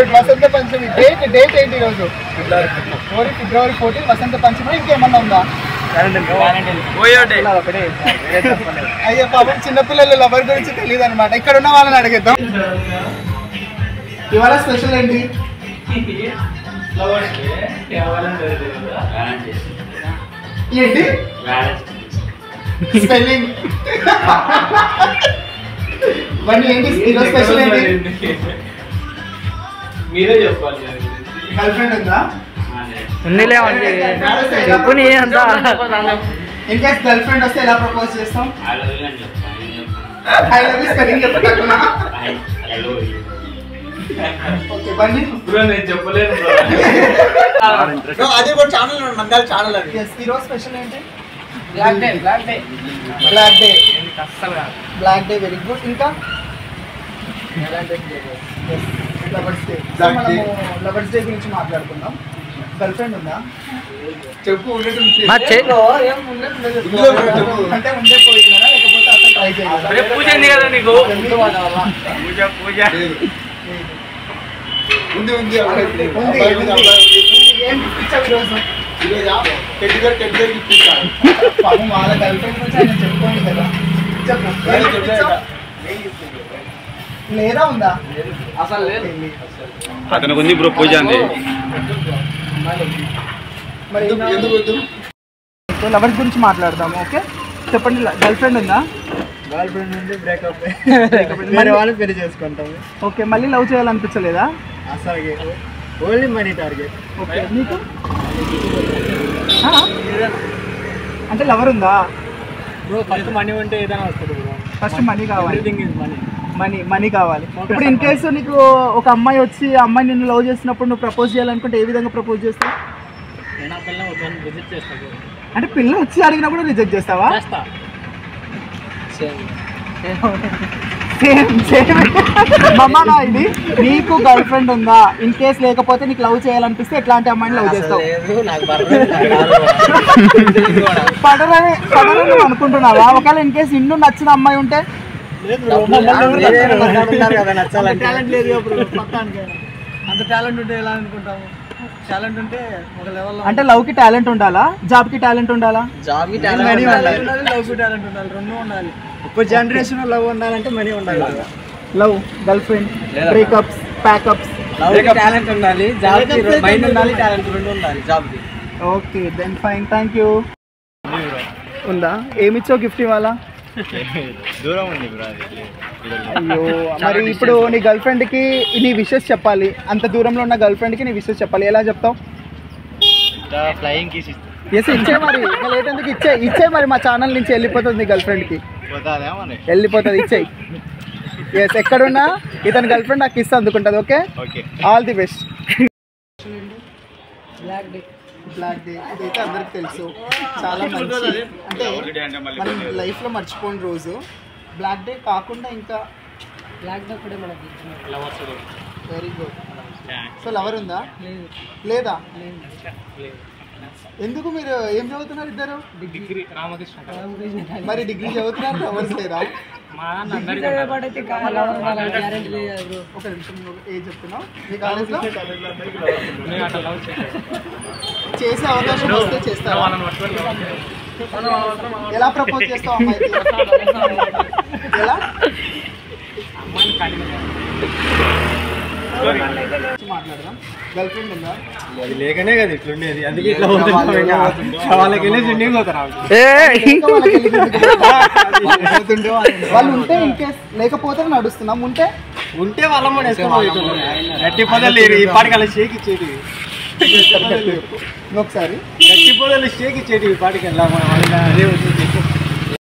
Good. వసంత పంచమి date ఏంటి ఈరోజు? ఫిబ్రవరి 14 వసంత పంచమి. ఇంకేమన్నా ఉందా? అయ్యో పాపం చిన్నపిల్లలు లవర్ గురించి తెలియదు అనమాట. ఇక్కడ ఉన్న వాళ్ళని అడిగేద్దాం. ఇవాళ స్పెషల్ ఏంటి? ఏంటి స్పెల్లింగ్? ఏంటి ఈరోజు స్పెషల్ ఏంటి? మీరే చెప్పాలి. గర్ల్ ఫ్రెండ్ ఉందా? ఉందిలే ఎప్పుడు ఇన్ కేస్ గర్ల్ ఫ్రెండ్ వస్తే ఎలా ప్రపోజ్ చేస్తాం? ఐ లవ్ యూ స్పెల్లింగ్ చెప్పకుండా. ఓకే బండి బ్రో నేను చెప్పలేను బ్రో. అది కూడా ఛానల్ నందాల ఛానల్ అది. yes ఈ రోజు స్పెషల్ ఏంటి? Black day very good. ఇంకా లవర్స్ డే గురించి మాట్లాడుకుందాం. గర్ల్ ఫ్రెండ్ ఉందా? చెప్పు. అంటే ఉండే పోయిందా లేకపోతే అసలు ట్రై చేయాలి? పూజ ఉంది కదా నీకు? పూజ ఉంది. ఏం ఇచ్చావు ఈరోజు? పాపం వాళ్ళ గర్ల్ ఫ్రెండ్ గురించి ఆయన చెప్పుకోండి కదా. చెప్పు. లేదా ఉందా? అసలు లేదు. అతనికి ఉంది బ్రో పూజ అండి. మరి లవర్స్ గురించి మాట్లాడదాము. ఓకే చెప్పండి. గర్ల్ ఫ్రెండ్ ఉందా? గర్ల్ ఫ్రెండ్ ఉంది. బ్రేకప్ మరి వాళ్ళు పెళ్లి చేసుకుంటాము. ఓకే మళ్ళీ లవ్ చేయాలనిపించలేదా? అసలు ఓన్లీ మనీ టార్గెట్. ఓకే నీకు అంటే లవర్ ఉందా? బ్రో ఫస్ట్ మనీ ఉంటే ఏదైనా వస్తుంది బ్రో. ఫస్ట్ మనీ కావాలి. మనీ కావాలి. ఇప్పుడు ఇన్ కేసు నీకు ఒక అమ్మాయి వచ్చి ఆ అమ్మాయి నిన్ను లవ్ చేసినప్పుడు నువ్వు ప్రపోజ్ చేయాలనుకుంటే ఏ విధంగా ప్రపోజ్ చేస్తావు? అంటే పిల్ల వచ్చి అడిగినా కూడా రిజెక్ట్ చేస్తావా? మమ్మా ఇది నీకు గర్ల్ ఫ్రెండ్ ఉందా? ఇన్ కేస్ లేకపోతే నీకు లవ్ చేయాలనిపిస్తే ఎట్లాంటి అమ్మాయిని లవ్ చేస్తావు? పడరని అనుకుంటున్నావా? ఒకవేళ ఇన్ కేస్ ఇన్ను నచ్చిన అమ్మాయి ఉంటే? అంత టాలెంట్ ఉంటే ఎలా అనుకుంటాము? టాలెంట్ ఉంటే ఒక లెవెల్. అంటే లవ్ కి టాలెంట్ ఉండాలా? జాబ్ కి టాలెంట్ ఉండాలా? జాబ్ కి టాలెంట్ ఉండాలి, లవ్ కి టాలెంట్ ఉండాలి, రెండు ఉండాలి. ఒక జనరేషన్ లవ్ ఉండాలంటే మనీ ఉండాలి. Love, girlfriend, breakups, packups. Love కి టాలెంట్ ఉండాలి, జాబ్ కి మైండ్ ఉండాలి, టాలెంట్ రెండు ఉండాలి జాబ్ కి. Okay then fine, thank you. ఉందా? ఏమిచ్చావు గిఫ్ట్ ఇవాళ? దూరం ఉంది బ్రో. అయ్యో మరి ఇప్పుడు నీ గర్ల్ ఫ్రెండ్కి నీ విషెస్ చెప్పాలి. అంత దూరంలో ఉన్న గర్ల్ ఫ్రెండ్కి నీ విషెస్ చెప్పాలి. ఎలా చెప్తావు? ఫ్లయింగ్ కిస్ ఎస్ ఇచ్చే మరి. లేట్ ఎందుకు? ఇచ్చే మరి. మా ఛానల్ నుంచి వెళ్ళిపోతుంది నీ గర్ల్ ఫ్రెండ్కి. వెళ్ళిపోతుంది, ఇచ్చేయి. ఎస్ ఎక్కడున్నా ఇతని గర్ల్ ఫ్రెండ్ నాకు కిస్ అందుకుంటుంది. Okay, all the best. Black day ఇదైతే అందరికి తెలుసు, చాలా మంచి, అంటే మనం లైఫ్లో మర్చిపోయిన రోజు. బ్లాక్ డే కాకుండా ఇంకా బ్లాక్ డే కూడా మనకి వెరీ గుడ్. సో లవర్ ఉందా? లేదా? ఎందుకు? మీరు ఏం చదువుతున్నారు ఇద్దరు? డిగ్రీ. రామకృష్ణ. మరి డిగ్రీ చదువుతున్నారు, లవర్స్ లేదా? ఒక నిమిషం, ఏం చెప్తున్నావు? మీ కాలేజ్లో చేసే అవకాశం వస్తే చేస్తావా? ఎలా ప్రపోజ్ చేస్తావు అమ్మాయికి? ఎలా? మాట్లాడదాం. గర్ల్ ఫ్రెండ్ ఉందా? అది లేకనే కదా ఇట్లుండేది, అందుకే ఇట్లా వాళ్ళకి వెళ్ళి స్విమ్మింగ్ పోతారు. వాళ్ళు ఉంటే ఇన్ కేస్, లేకపోతే నడుస్తున్నాం. ఉంటే వాళ్ళ కూడా గట్టిపోతే లేరు. ఈ పాటికి అలా షేక్ ఇచ్చేది. ఒకసారి గట్టిపోతే షేక్ ఇచ్చేది ఈ పాటికి. అదే